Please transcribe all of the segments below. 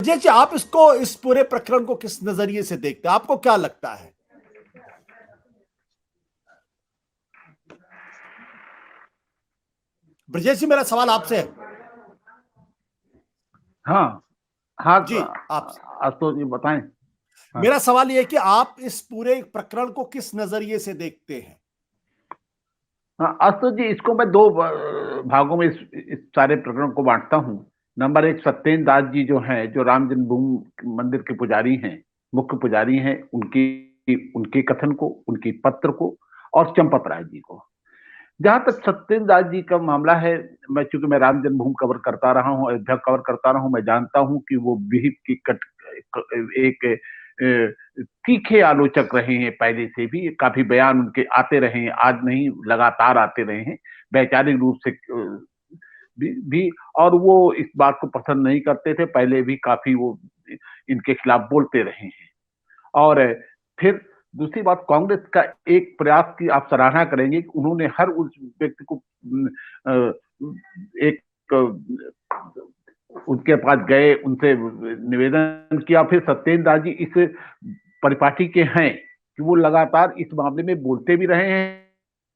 ब्रजेश जी, आप इसको, इस पूरे प्रकरण को किस नजरिए से देखते हैं? आपको क्या लगता है? ब्रजेश जी, मेरा सवाल आपसे है। हाँ हाँ, जी, आप। आशुतोष जी बताएं। हाँ मेरा सवाल यह है कि आप इस पूरे प्रकरण को किस नजरिए से देखते हैं? हाँ, आशुतोष जी, इसको मैं दो भागों में इस सारे प्रकरण को बांटता हूँ। नंबर एक, सत्येंद्र दास जी जो हैं, जो राम जन्मभूमि मंदिर के पुजारी हैं, मुख्य पुजारी हैं, उनकी उनके कथन को, उनकी पत्र को, और चंपत राय जी को। जहां तक सत्येंद्र दास जी का मामला है, चूंकि मैं राम जन्मभूमि कवर करता रहा हूँ, अयोध्या कवर करता रहा हूँ, मैं जानता हूँ कि वो विहिप की एक तीखे आलोचक रहे हैं। पहले से भी काफी बयान उनके आते रहे हैं, आज नहीं लगातार आते रहे हैं, वैचारिक रूप से भी। और वो इस बात को पसंद नहीं करते थे, पहले भी काफी वो इनके खिलाफ बोलते रहे हैं। और फिर दूसरी बात, कांग्रेस का एक प्रयास की आप सराहना करेंगे कि उन्होंने हर उस व्यक्ति को एक उनके पास गए, उनसे निवेदन किया। फिर सत्येंद्र दास जी इस परिपाटी के हैं कि वो लगातार इस मामले में बोलते भी रहे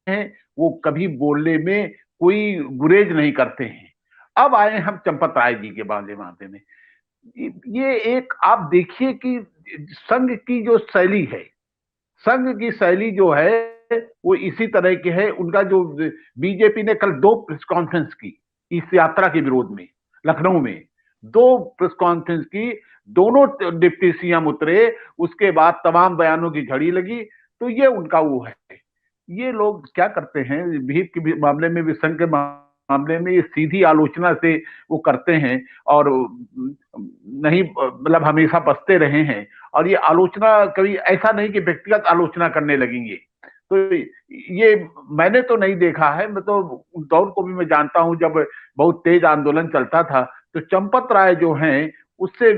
हैं, वो कभी बोलने में कोई गुरेज नहीं करते हैं। अब आए हम चंपत राय जी के मामले में। ये एक आप देखिए कि संघ की जो शैली है, संघ की शैली जो है वो इसी तरह की है। उनका जो बीजेपी ने कल 2 प्रेस कॉन्फ्रेंस की इस यात्रा के विरोध में, लखनऊ में 2 प्रेस कॉन्फ्रेंस की, दोनों डिप्टी सीएम उतरे, उसके बाद तमाम बयानों की झड़ी लगी। तो ये उनका वो है। ये लोग क्या करते हैं, भीड़ के मामले में भी, संघ के मामले में, ये सीधी आलोचना से वो करते हैं और नहीं, मतलब हमेशा बसते रहे हैं। और ये आलोचना कभी ऐसा नहीं कि व्यक्तिगत आलोचना करने लगेंगे। तो ये मैंने तो नहीं देखा है। मैं तो उस दौर को भी मैं जानता हूं जब बहुत तेज आंदोलन चलता था। तो चंपत राय जो हैं उससे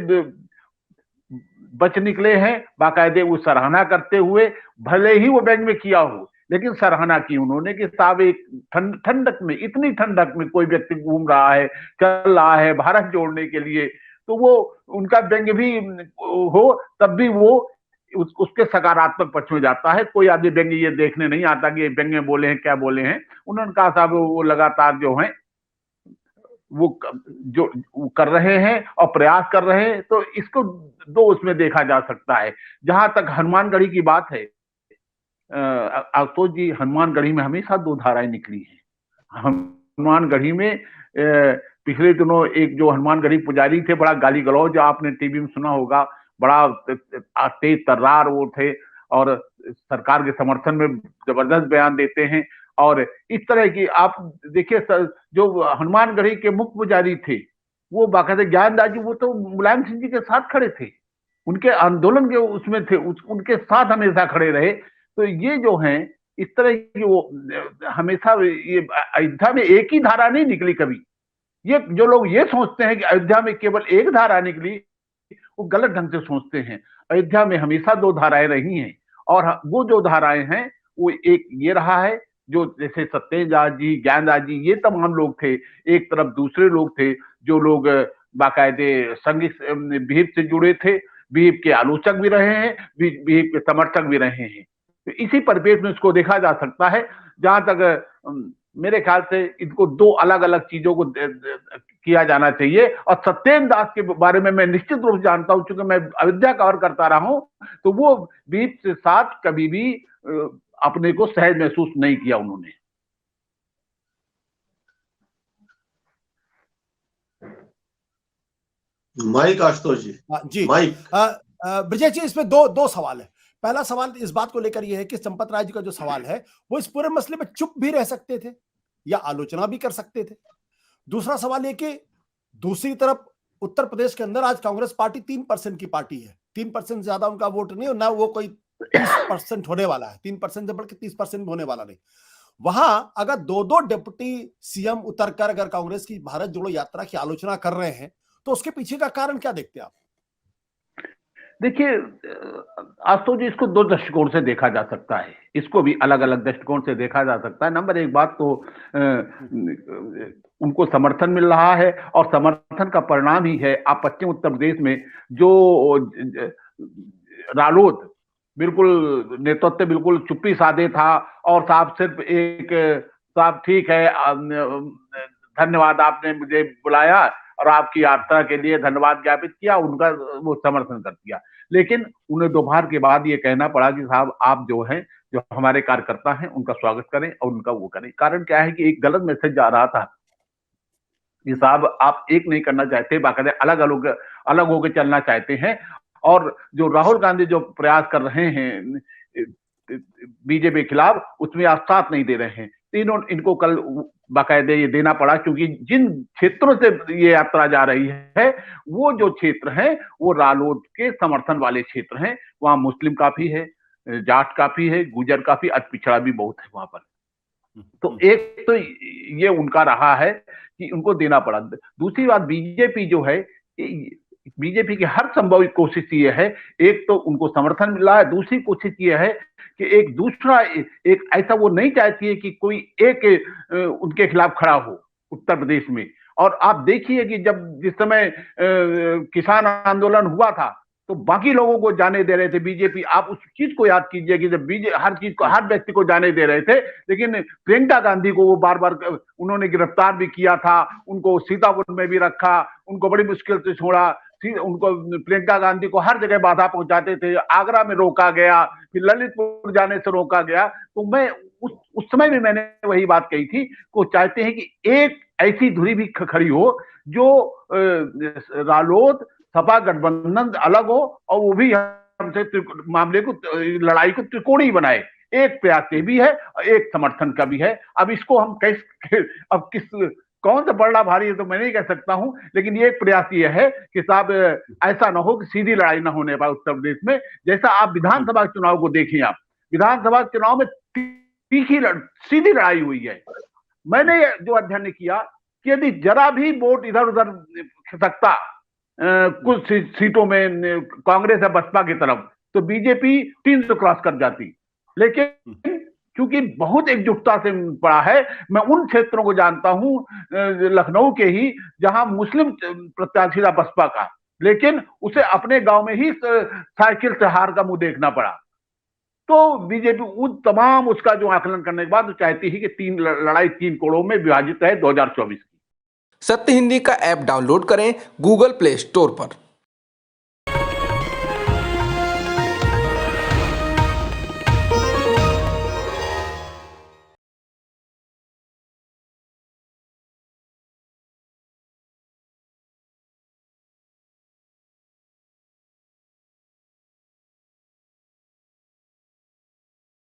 बच निकले हैं, बाकायदे वो सराहना करते हुए, भले ही वो बैंक में किया हो, लेकिन सराहना की उन्होंने कि साहब एक ठंडक में, इतनी ठंडक में कोई व्यक्ति घूम रहा है, चल रहा है भारत जोड़ने के लिए, तो वो उनका व्यंग्य भी हो तब भी वो उसके सकारात्मक पक्ष में जाता है। कोई आदमी व्यंग्य ये देखने नहीं आता कि ये व्यंग्य में बोले हैं, क्या बोले हैं। उन्होंने कहा साहब वो लगातार जो है वो जो कर रहे हैं और प्रयास कर रहे हैं, तो इसको 2 उसमें देखा जा सकता है। जहां तक हनुमानगढ़ी की बात है, आशुतोष जी, हनुमानगढ़ी में हमेशा 2 धाराएं निकली हैं। हनुमानगढ़ी में पिछले दिनों एक जो हनुमानगढ़ी पुजारी थे, बड़ा गाली गलौज, आपने टीवी में सुना होगा, बड़ा तेज तर्रार वो थे और सरकार के समर्थन में जबरदस्त बयान देते हैं। और इस तरह की आप देखिए, जो हनुमानगढ़ी के मुख्य पुजारी थे वो बाकायदा ज्ञानदास जी, वो तो मुलायम सिंह जी के साथ खड़े थे, उनके आंदोलन के उसमें थे, उनके साथ हमेशा खड़े रहे। तो ये जो हैं इस तरह की वो हमेशा, ये अयोध्या में एक ही धारा नहीं निकली कभी। ये जो लोग ये सोचते हैं कि अयोध्या में केवल एक धारा निकली, वो गलत ढंग से सोचते हैं। अयोध्या में हमेशा 2 धाराएं रही हैं। और वो जो धाराएं हैं वो एक ये रहा है, जो जैसे सत्येंद्र दास जी, ज्ञानदास जी, ये तमाम लोग थे। एक तरफ दूसरे लोग थे जो लोग बाकायदे संघ विहिप से जुड़े थे, विहिप के आलोचक भी रहे हैं, विहिप के समर्थक भी रहे हैं। तो इसी परिपेक्ष में इसको देखा जा सकता है। जहां तक मेरे ख्याल से इनको 2 अलग अलग चीजों को किया जाना चाहिए। और सत्येंद्र दास के बारे में मैं निश्चित रूप से जानता हूं, क्योंकि मैं अयोध्या कवर करता रहा हूं, तो वो विहिप के साथ कभी भी अपने को सहज महसूस नहीं किया उन्होंने। माइक आशुतोष जी। जी माइक। ब्रजेश जी, इसमें दो सवाल है। पहला सवाल इस बात को लेकर यह है कि चंपत राय जी का जो सवाल है, वो इस पूरे मसले में चुप भी रह सकते थे या आलोचना भी कर सकते थे। दूसरा सवाल यह कि दूसरी तरफ उत्तर प्रदेश के अंदर आज कांग्रेस पार्टी 3% की पार्टी है। 3% से ज्यादा उनका वोट नहीं, और ना वो कोई 30% होने वाला है। 3% से बढ़ के 30% होने वाला नहीं। वहां अगर 2 डिप्टी सीएम उतरकर अगर कांग्रेस की भारत जोड़ो यात्रा की आलोचना कर रहे हैं, तो उसके पीछे का कारण क्या देखते हैं आप? देखिए आशुतोष जी, इसको दो दृष्टिकोण से देखा जा सकता है, इसको भी अलग अलग दृष्टिकोण से देखा जा सकता है। नंबर एक बात तो उनको समर्थन मिल रहा है और समर्थन का परिणाम ही है, आप पश्चिम उत्तर प्रदेश में जो रालोद बिल्कुल नेतृत्व बिल्कुल चुप्पी साधे था और साहब सिर्फ एक साहब ठीक है, धन्यवाद आपने मुझे बुलाया और आपकी यात्रा के लिए धन्यवाद ज्ञापित किया, उनका वो समर्थन कर दिया। लेकिन उन्हें दोपहर के बाद ये कहना पड़ा कि साहब आप जो हैं, जो हमारे कार्यकर्ता हैं, उनका स्वागत करें और उनका वो करें। कारण क्या है कि एक गलत मैसेज जा रहा था कि साहब आप एक नहीं करना चाहते, बाकायदा अलग होकर चलना चाहते हैं। और जो राहुल गांधी जो प्रयास कर रहे हैं बीजेपी के खिलाफ, उसमें आप साथ नहीं दे रहे हैं। तीनों इनको कल बाकायदे ये देना पड़ा, क्योंकि जिन क्षेत्रों से ये यात्रा जा रही है वो जो क्षेत्र है वो रालोद के समर्थन वाले क्षेत्र हैं। वहां मुस्लिम काफी है, जाट काफी है, गुजर काफी, अतिपिछड़ा भी बहुत है वहां पर। तो एक तो ये उनका रहा है कि उनको देना पड़ा। दूसरी बात, बीजेपी जो है, बीजेपी की हर संभव कोशिश ये है, एक तो उनको समर्थन मिल रहा है, दूसरी कोशिश ये है कि एक दूसरा एक ऐसा वो नहीं चाहती है कि कोई एक उनके खिलाफ खड़ा हो उत्तर प्रदेश में। और आप देखिए कि जब जिस समय किसान आंदोलन हुआ था तो बाकी लोगों को जाने दे रहे थे बीजेपी। आप उस चीज को याद कीजिए कि जब हर चीज को, हर व्यक्ति को जाने दे रहे थे, लेकिन प्रियंका गांधी को वो बार बार उन्होंने गिरफ्तार भी किया था, उनको सीतापुर में भी रखा, उनको बड़ी मुश्किल से छोड़ा, उनको प्रियंका गांधी को हर जगह बाधा पहुंचाते थे, आगरा में रोका गया, फिर ललितपुर जाने से रोका गया। तो मैं उस समय भी मैंने वही बात कही थी, को चाहते हैं कि एक ऐसी धुरी भी खड़ी हो जो रालोद सपा गठबंधन अलग हो और वो भी हमसे मामले को, लड़ाई को त्रिकोणीय बनाए। एक प्रयास ये भी है और एक समर्थन का भी है। अब इसको हम अब कौन सा बड़ा भारी है तो मैं नहीं कह सकता हूं, लेकिन ये एक प्रयास ये है कि साहब ऐसा ना हो कि सीधी लड़ाई ना होने पाए उत्तर प्रदेश में। जैसा आप विधानसभा चुनाव को देखिए, आप विधानसभा चुनाव में तीखी सीधी लड़ाई हुई है। मैंने जो अध्ययन किया कि यदि जरा भी वोट इधर उधर खिसकता कुछ सीटों में कांग्रेस या बसपा की तरफ, तो बीजेपी 300 क्रॉस कर जाती। लेकिन क्योंकि बहुत एकजुटता से पड़ा है, मैं उन क्षेत्रों को जानता हूं लखनऊ के ही, जहां मुस्लिम प्रत्याशी था बसपा का, लेकिन उसे अपने गांव में ही साइकिल से हार का मुंह देखना पड़ा। तो बीजेपी उन तमाम उसका जो आकलन करने के बाद चाहती है कि लड़ाई 3 कोणों में विभाजित है 2024 की। सत्य हिंदी का ऐप डाउनलोड करें गूगल प्ले स्टोर पर।